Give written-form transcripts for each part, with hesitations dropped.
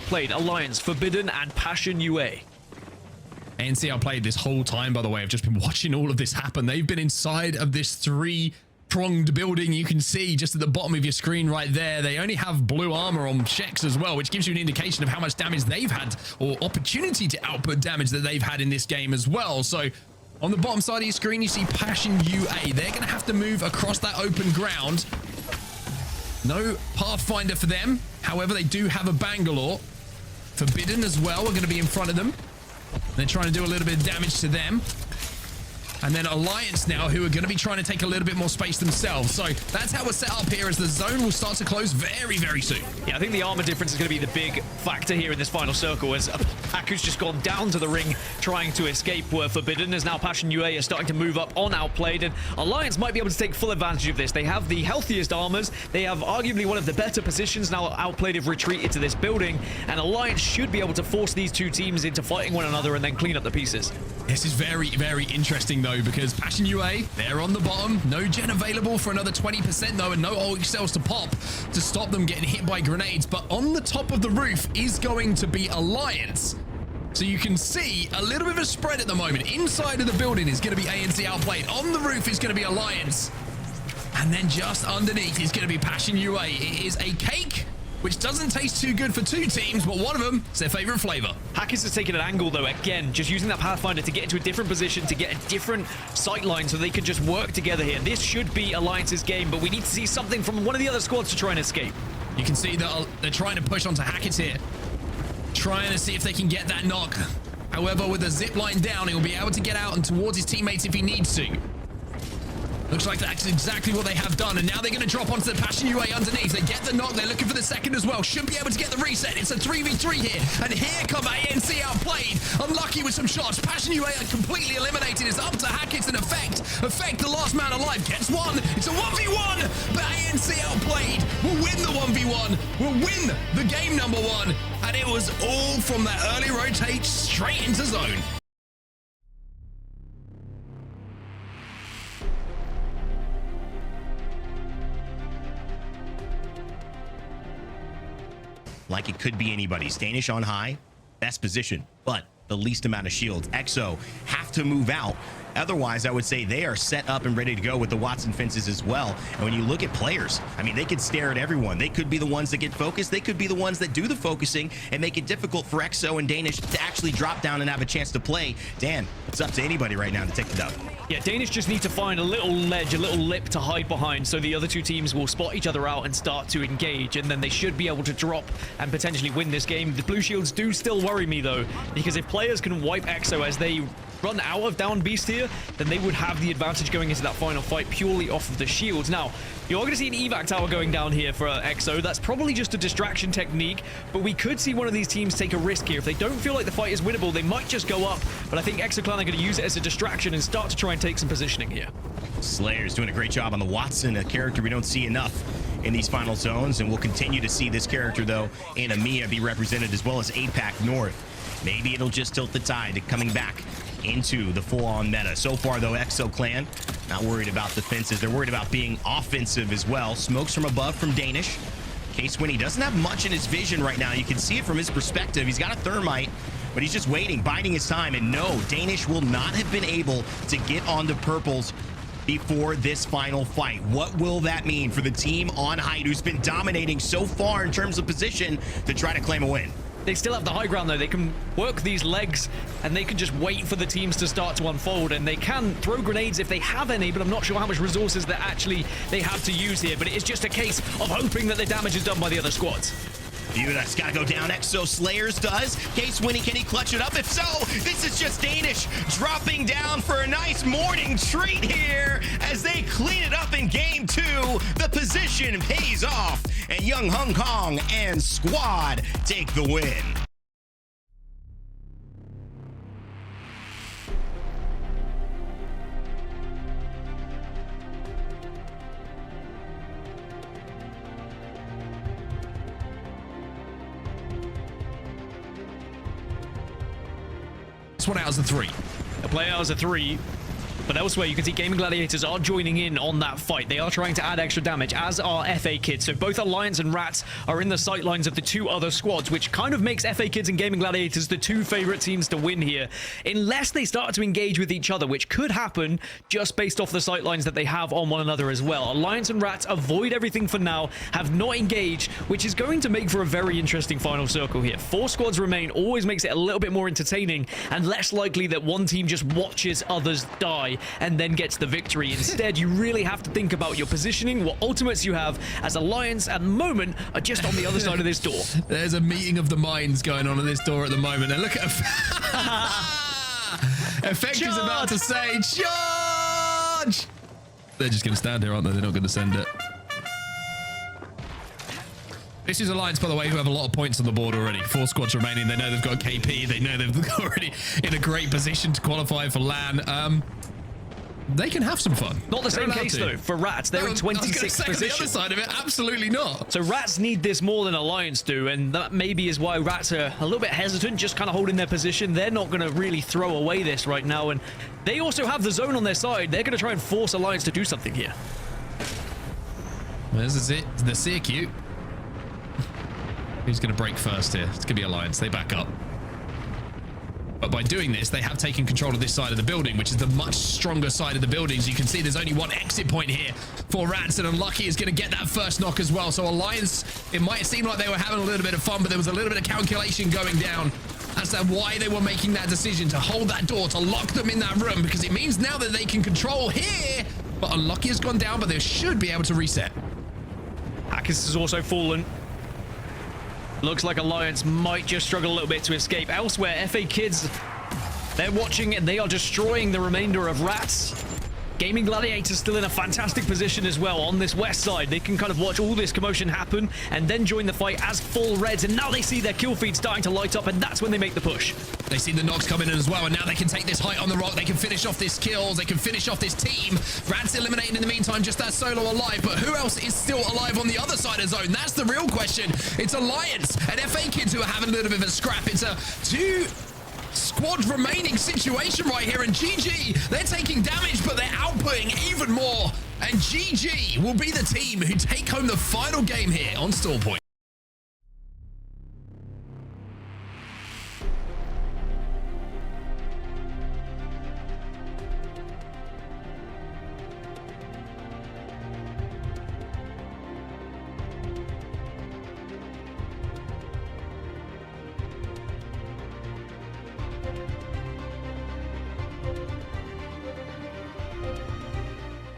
Outplayed, Alliance, Forbidden, and PassionUA. ANC Outplayed this whole time, by the way. I've just been watching all of this happen. They've been inside of this three-pronged building. You can see just at the bottom of your screen right there, they only have blue armor on Shex as well, which gives you an indication of how much damage they've had, or opportunity to output damage that they've had in this game as well. So on the bottom side of your screen, you see PassionUA. They're going to have to move across that open ground. No Pathfinder for them. However, they do have a Bangalore. Forbidden as well are going to be in front of them. They're trying to do a little bit of damage to them. And then Alliance now, who are going to be trying to take a little bit more space themselves. So that's how we're set up here, as the zone will start to close very, very soon. Yeah, I think the armor difference is going to be the big factor here in this final circle, as Aku's just gone down to the ring trying to escape where Forbidden, as now PassionUA are starting to move up on Outplayed, and Alliance might be able to take full advantage of this. They have the healthiest armors, they have arguably one of the better positions. Now Outplayed have retreated to this building, and Alliance should be able to force these two teams into fighting one another and then clean up the pieces. This is very, very interesting though, because PassionUA, they're on the bottom. No gen available for another 20% though, and no ALGS cells to pop to stop them getting hit by grenades. But on the top of the roof is going to be Alliance. So you can see a little bit of a spread at the moment. Inside of the building is going to be ANC Outplayed. On the roof is going to be Alliance. And then just underneath is going to be PassionUA. It is a cake, which doesn't taste too good for two teams, but one of them is their favorite flavor. Hackers has taken an angle though, again, just using that Pathfinder to get into a different position, to get a different sight line so they can just work together here. This should be Alliance's game, but we need to see something from one of the other squads to try and escape. You can see that they're trying to push onto Hackett here, trying to see if they can get that knock. However, with the zip line down, he'll be able to get out and towards his teammates if he needs to. Looks like that's exactly what they have done, and now they're going to drop onto the PassionUA underneath. They get the knock, they're looking for the second as well. Should be able to get the reset. It's a 3v3 here, and here come ANC Outplayed. Unlucky with some shots. PassionUA are completely eliminated. It's up to Hackett and Effect, the last man alive, gets one. It's a 1v1, but ANC Outplayed will win the 1v1, will win the game number one, and it was all from that early rotate straight into zone. Like it could be anybody's. Danish on high, best position, but the least amount of shields. Exo have to move out. Otherwise, I would say they are set up and ready to go with the Watson fences as well. And when you look at players, I mean, they could stare at everyone. They could be the ones that get focused. They could be the ones that do the focusing and make it difficult for Exo and Danish to actually drop down and have a chance to play. Dan, it's up to anybody right now to take the dub. Yeah, Danish just need to find a little ledge, a little lip to hide behind, so the other two teams will spot each other out and start to engage, and then they should be able to drop and potentially win this game. The blue shields do still worry me though, because if players can wipe Exo as they run out of down beast here, then they would have the advantage going into that final fight purely off of the shields. Now, you're going to see an evac tower going down here for Exo. That's probably just a distraction technique, but we could see one of these teams take a risk here. If they don't feel like the fight is winnable, they might just go up, but I think Exo Clan are going to use it as a distraction and start to try and take some positioning here. Slayer's doing a great job on the Watson, a character we don't see enough in these final zones, and we'll continue to see this character, though, in EMEA be represented, as well as APAC North. Maybe it'll just tilt the tide coming back into the full-on meta. So far, though, Exo Clan not worried about defenses. They're worried about being offensive as well. Smokes from above from Danish. Case when he doesn't have much in his vision right now. You can see it from his perspective. He's got a thermite, but he's just waiting, biding his time. And no, Danish will not have been able to get onto purples before this final fight. What will that mean for the team on height, who's been dominating so far in terms of position, to try to claim a win? They still have the high ground though. They can work these legs and they can just wait for the teams to start to unfold, and they can throw grenades if they have any, but I'm not sure how much resources that actually they have to use here. But it is just a case of hoping that the damage is done by the other squads. That's got to go down. Exo Slayers does. Case Winnie, can he clutch it up? If so, this is just Danish dropping down for a nice morning treat here as they clean it up in game two. The position pays off, and Young Hong Kong and squad take the win. It's 1 out of 3. A play out as a 3. But elsewhere, you can see GaiminGladiators are joining in on that fight. They are trying to add extra damage, as are FA Kids. So both Alliance and Rats are in the sightlines of the two other squads, which kind of makes FA Kids and GaiminGladiators the two favorite teams to win here, unless they start to engage with each other, which could happen just based off the sightlines that they have on one another as well. Alliance and Rats avoid everything for now, have not engaged, which is going to make for a very interesting final circle here. 4 squads remain, always makes it a little bit more entertaining and less likely that one team just watches others die and then gets the victory. Instead, you really have to think about your positioning, what ultimates you have, as Alliance at the moment are just on the other side of this door. There's a meeting of the minds going on at this door at the moment, and look at Effect is about to say charge. They're just going to stand here, aren't they? They're not going to send it. This is Alliance, by the way, who have a lot of points on the board already. 4 squads remaining. They know they've got KP. They know they've already in a great position to qualify for LAN. They can have some fun. Not the same case, though, for Rats. They're in 26th position. The other side of it, absolutely not. So Rats need this more than Alliance do, and that maybe is why Rats are a little bit hesitant, just kind of holding their position. They're not going to really throw away this right now, and they also have the zone on their side. They're going to try and force Alliance to do something here. There's the circuit. Who's going to break first here? It's going to be Alliance. They back up. But by doing this, they have taken control of this side of the building, which is the much stronger side of the buildings. You can see there's only one exit point here for Rats, and Unlucky is going to get that first knock as well. So Alliance, it might seem like they were having a little bit of fun, but there was a little bit of calculation going down as to why they were making that decision to hold that door, to lock them in that room, because it means now that they can control here. But Unlucky has gone down, but they should be able to reset. Hackers has also fallen. Looks like Alliance might just struggle a little bit to escape. Elsewhere, FA Kids, they're watching and they are destroying the remainder of Rats. GaiminGladiators still in a fantastic position as well on this west side. They can kind of watch all this commotion happen and then join the fight as full Reds. And now they see their kill feed starting to light up, and that's when they make the push. They see the knocks coming in as well, and now they can take this height on the rock. They can finish off this kills. They can finish off this team. Rats eliminated in the meantime, just that solo alive. But who else is still alive on the other side of zone? That's the real question. It's Alliance and FA Kids who are having a little bit of a scrap. It's a 2 squad remaining situation right here, and GG, they're taking damage, but they're outputting even more, and GG will be the team who take home the final game here on Stall Point.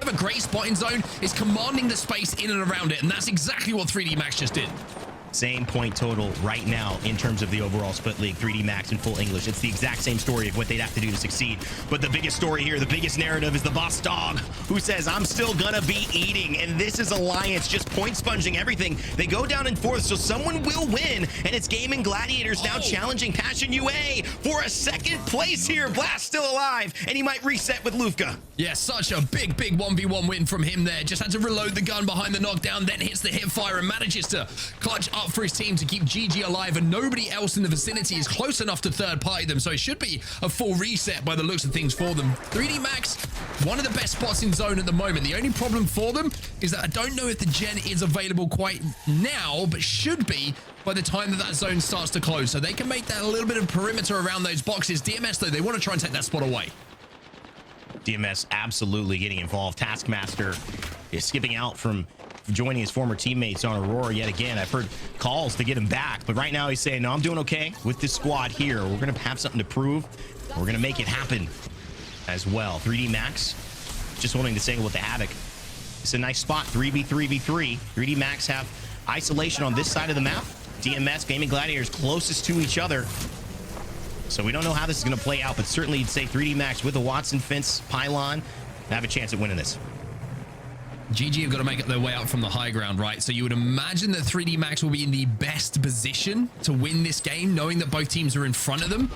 A great spot in zone is commanding the space in and around it, and that's exactly what 3D Max just did. Same point total right now in terms of the overall split league. 3D Max in full English. It's the exact same story of what they'd have to do to succeed. But the biggest story here, the biggest narrative, is the boss dog who says, I'm still gonna be eating. And this is Alliance just point sponging everything. They go down in 4th, so someone will win. And it's GaiminGladiators now challenging PassionUA for a 2nd place here. Blast still alive, and he might reset with Lufka. Yeah, such a big 1v1 win from him there. Just had to reload the gun behind the knockdown, then hits the hip fire and manages to clutch up for his team to keep GG alive, and nobody else in the vicinity is close enough to third party them, so it should be a full reset by the looks of things for them. 3D Max, one of the best spots in zone at the moment. The only problem for them is that I don't know if the gen is available quite now, but should be by the time that zone starts to close, so they can make that a little bit of perimeter around those boxes. DMS, though, they want to try and take that spot away. DMS absolutely getting involved. Taskmaster is skipping out from joining his former teammates on Aurora yet again. I've heard calls to get him back, but right now he's saying, no, I'm doing okay with this squad here. We're going to have something to prove. We're going to make it happen as well. 3D Max just wanting to say with the Havoc. It's a nice spot, 3v3v3. 3D Max have isolation on this side of the map. DMS, GaiminGladiators closest to each other. So we don't know how this is going to play out, but certainly you'd say 3D Max with the Watson fence pylon have a chance at winning this. GG have got to make their way up from the high ground, right? So you would imagine that 3D Max will be in the best position to win this game, knowing that both teams are in front of them.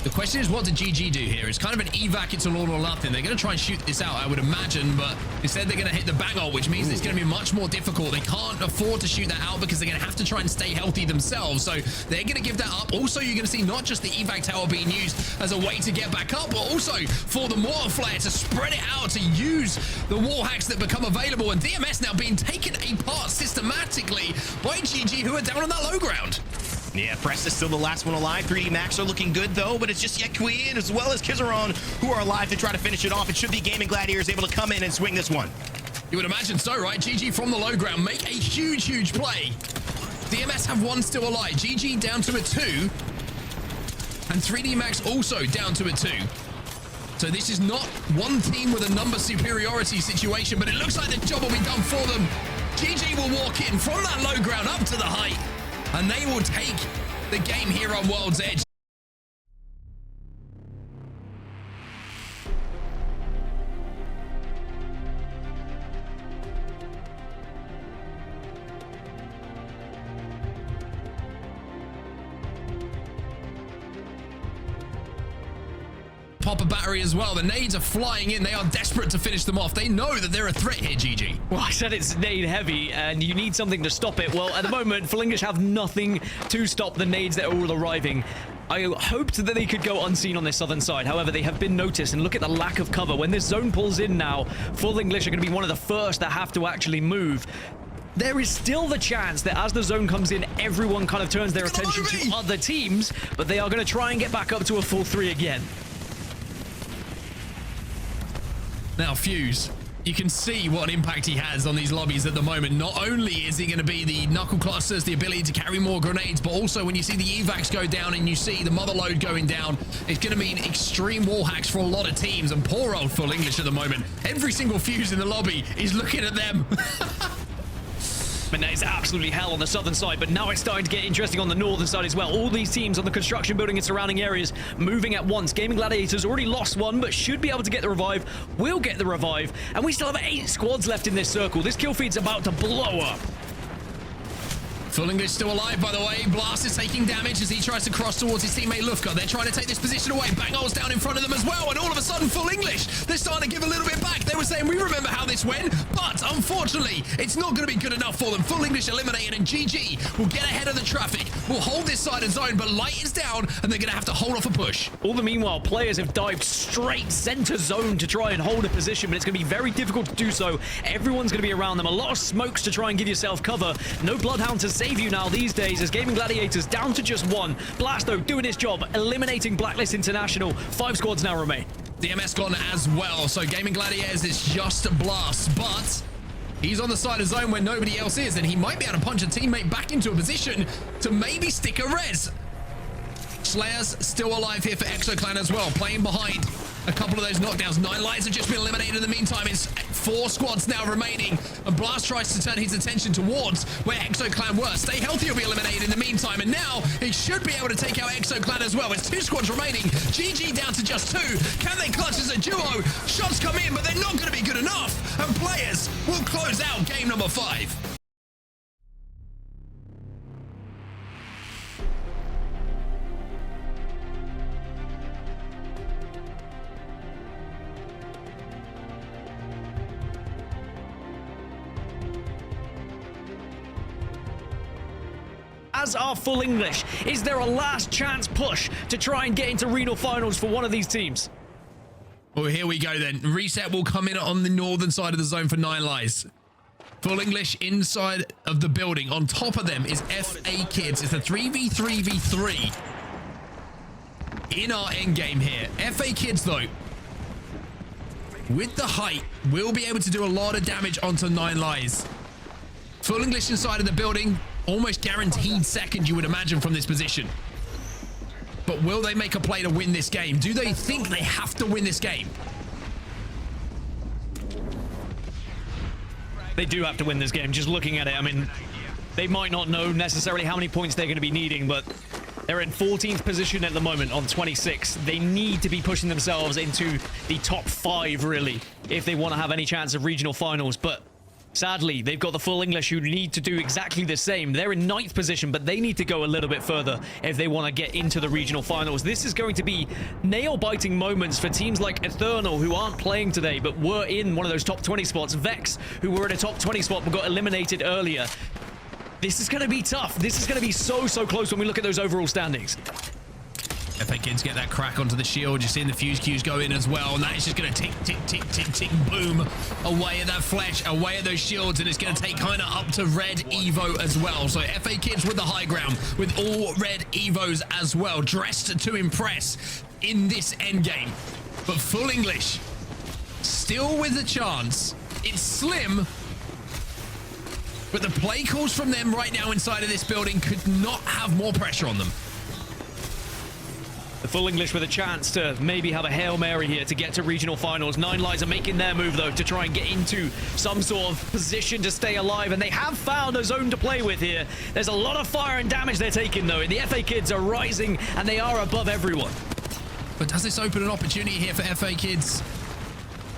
The question is, what did GG do here? It's kind of an evac, it's an all or nothing. They're going to try and shoot this out, I would imagine, but instead they're going to hit the bang ult, which means it's going to be much more difficult. They can't afford to shoot that out because they're going to have to try and stay healthy themselves. So they're going to give that up. Also, you're going to see not just the evac tower being used as a way to get back up, but also for the mortar flare to spread it out, to use the wall hacks that become available. And DMS now being taken apart systematically by GG, who are down on that low ground. Yeah, Press is still the last one alive. 3D Max are looking good, though, but it's just Yekuin as well as Kizaron who are alive to try to finish it off. It should be GaiminGladiators able to come in and swing this one. You would imagine so, right? GG from the low ground make a huge, huge play. DMS have one still alive. GG down to a 2. And 3D Max also down to a 2. So this is not one team with a number superiority situation, but it looks like the job will be done for them. GG will walk in from that low ground up to the height, and they will take the game here on World's Edge. Pop a battery as well. The nades are flying in. They are desperate to finish them off. They know that they're a threat here, GG. Well, I said it's nade heavy and you need something to stop it. Well, at the moment, FlyEnglish have nothing to stop the nades that are all arriving. I hoped that they could go unseen on this southern side. However, they have been noticed, and look at the lack of cover. When this zone pulls in now, FlyEnglish are going to be one of the first that have to actually move. There is still the chance that as the zone comes in, everyone kind of turns their attention to other teams, but they are going to try and get back up to a full 3 again. Now, Fuse, you can see what an impact he has on these lobbies at the moment. Not only is he going to be the knuckle clusters, the ability to carry more grenades, but also when you see the evacs go down and you see the mother load going down, it's going to mean extreme wall hacks for a lot of teams. And poor old FlyEnglish at the moment. Every single Fuse in the lobby is looking at them. And that is absolutely hell on the southern side, but now it's starting to get interesting on the northern side as well. All these teams on the construction building and surrounding areas moving at once. GaiminGladiators already lost one, but should be able to get the revive. Will get the revive, and we still have 8 squads left in this circle. This kill feed's about to blow up. FlyEnglish still alive, by the way. Blast is taking damage as he tries to cross towards his teammate Lufka. They're trying to take this position away. Bangol's down in front of them as well, and all of a sudden, FlyEnglish, they're starting to give a little bit back. They were saying, we remember how this went, but unfortunately, it's not going to be good enough for them. FlyEnglish eliminated, and GG will get ahead of the traffic. Will hold this side of zone, but light is down, and they're going to have to hold off a push. All the meanwhile, players have dived straight center zone to try and hold a position, but it's going to be very difficult to do so. Everyone's going to be around them. A lot of smokes to try and give yourself cover. No Bloodhound to save you now these days, as GaiminGladiators down to just 1. Blasto doing his job, eliminating Blacklist International. 5 squads now remain. DMS gone as well, so GaiminGladiators is just Blast, but he's on the side of zone where nobody else is, and he might be able to punch a teammate back into a position to maybe stick a res. Slayer's still alive here for Exo Clan as well, playing behind a couple of those knockdowns. 9 lives have just been eliminated in the meantime. It's 4 squads now remaining, and Blast tries to turn his attention towards where Exo Clan were. Stay Healthy will be eliminated in the meantime, and now he should be able to take out Exo Clan as well. It's 2 squads remaining. GG down to just 2. Can they clutch as a duo? Shots come in, but they're not going to be good enough, and players will close out game number 5. As are FlyEnglish. Is there a last chance push to try and get into regional finals for one of these teams? Well, here we go then. Reset will come in on the northern side of the zone for 9 lives. FlyEnglish inside of the building. On top of them is FA Kids. It's a 3v3v3 in our endgame here. FA Kids, though, with the height, will be able to do a lot of damage onto 9 lives. FlyEnglish inside of the building. Almost guaranteed second, you would imagine, from this position. But will they make a play to win this game? Do they think they have to win this game? They do have to win this game. Just looking at it, I mean, they might not know necessarily how many points they're going to be needing, but they're in 14th position at the moment on 26. They need to be pushing themselves into the top 5, really, if they want to have any chance of regional finals. But Sadly, they've got the full English who need to do exactly the same. They're in 9th position, but they need to go a little bit further if they want to get into the regional finals. This is going to be nail-biting moments for teams like Eternal, who aren't playing today, but were in one of those top 20 spots. VexX, who were in a top 20 spot but got eliminated earlier. This is going to be tough. This is going to be so close when we look at those overall standings. FA Kids get that crack onto the shield. You're seeing the fuse cues go in as well. And that is just going to tick, boom, away at that flesh, away at those shields. And it's going to take kind of up to red Evo as well. So FA Kids with the high ground, with all red Evos as well, dressed to impress in this endgame. But full English, still with a chance. It's slim, but the play calls from them right now inside of this building could not have more pressure on them. The full English with a chance to maybe have a Hail Mary here to get to regional finals. 9 Lives are making their move, though, to try and get into some sort of position to stay alive. And they have found a zone to play with here. There's a lot of fire and damage they're taking, though. And the FA Kids are rising, and they are above everyone. But does this open an opportunity here for FA Kids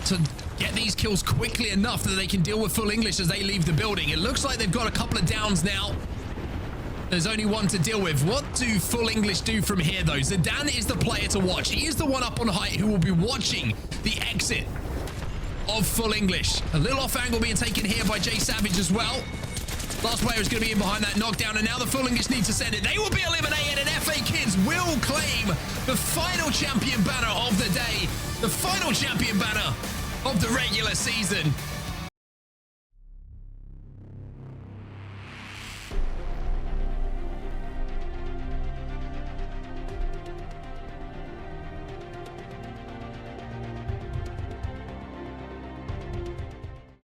to get these kills quickly enough that they can deal with full English as they leave the building? It looks like they've got a couple of downs now. There's only one to deal with. What do full English do from here, though? Zidane is the player to watch. He is the one up on height who will be watching the exit of full English. A little off angle being taken here by Jay Savage as well. Last player is going to be in behind that knockdown, and now the full English need to send it. They will be eliminated, and FA Kids will claim the final champion banner of the day, the final champion banner of the regular season.